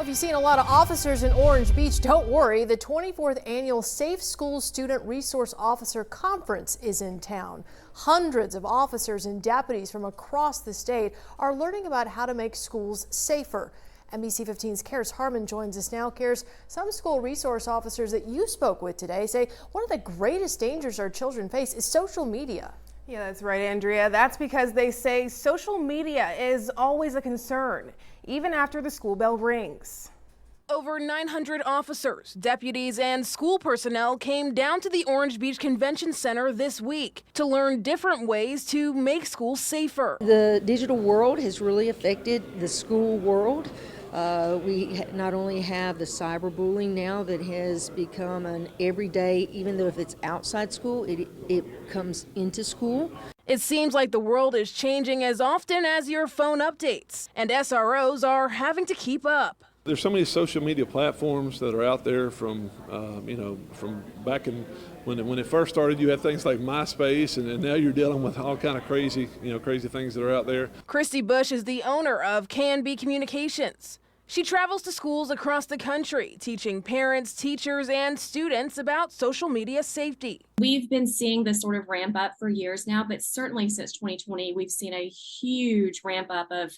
Well, if you've seen a lot of officers in Orange Beach, don't worry. The 24th annual Safe Schools Student Resource Officer Conference is in town. Hundreds of officers and deputies from across the state are learning about how to make schools safer. NBC 15's Karis Harmon joins us now. Karis, some school resource officers that you spoke with today say one of the greatest dangers our children face is social media. Yeah, that's right, Andrea. That's because they say social media is always a concern, even after the school bell rings. Over 900 officers, deputies, and school personnel came down to the Orange Beach Convention Center this week to learn different ways to make schools safer. The digital world has really affected the school world. We not only have the cyberbullying now that has become an everyday, even though if it's outside school, it comes into school. It seems like the world is changing as often as your phone updates, and SROs are having to keep up. There's so many social media platforms that are out there from back in when it first started. You had things like MySpace, and now you're dealing with all kind of crazy things that are out there. Christy Bush is the owner of Can-Be Communications. She travels to schools across the country, teaching parents, teachers, and students about social media safety. We've been seeing this sort of ramp up for years now, but certainly since 2020, we've seen a huge ramp up of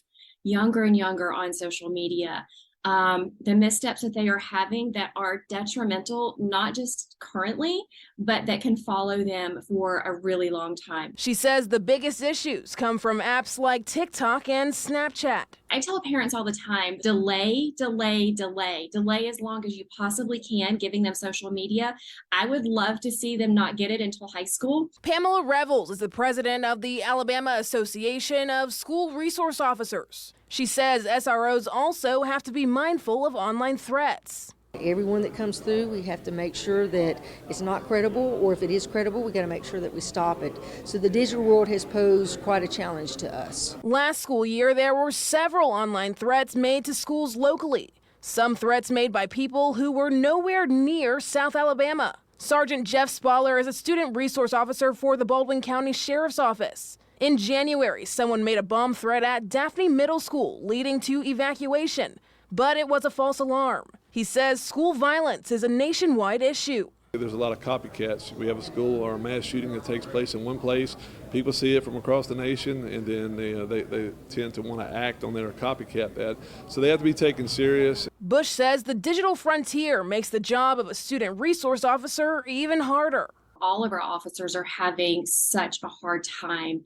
younger and younger on social media. The missteps that they are having that are detrimental, not just currently, but that can follow them for a really long time. She says the biggest issues come from apps like TikTok and Snapchat. I tell parents all the time, delay as long as you possibly can giving them social media. I would love to see them not get it until high school. Pamela Revels is the president of the Alabama Association of School Resource Officers. She says SROs also have to be mindful of online threats. Everyone that comes through, we have to make sure that it's not credible, or if it is credible, we got to make sure that we stop it. So the digital world has posed quite a challenge to us. Last school year, there were several online threats made to schools locally. Some threats made by people who were nowhere near South Alabama. Sergeant Jeff Spaller is a student resource officer for the Baldwin County Sheriff's Office. In January, someone made a bomb threat at Daphne Middle School, leading to evacuation, but it was a false alarm. He says school violence is a nationwide issue. There's a lot of copycats. We have a school or a mass shooting that takes place in one place. People see it from across the nation, and then they tend to want to act on their copycat that. So they have to be taken serious. Bush says the digital frontier makes the job of a student resource officer even harder. All of our officers are having such a hard time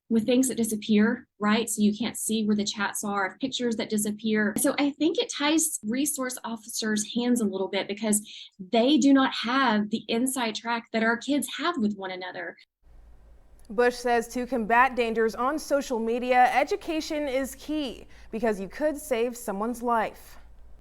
with things that disappear, right? So you can't see where the chats are, of pictures that disappear. So I think it ties resource officers' hands a little bit because they do not have the inside track that our kids have with one another. Bush says to combat dangers on social media, education is key because you could save someone's life.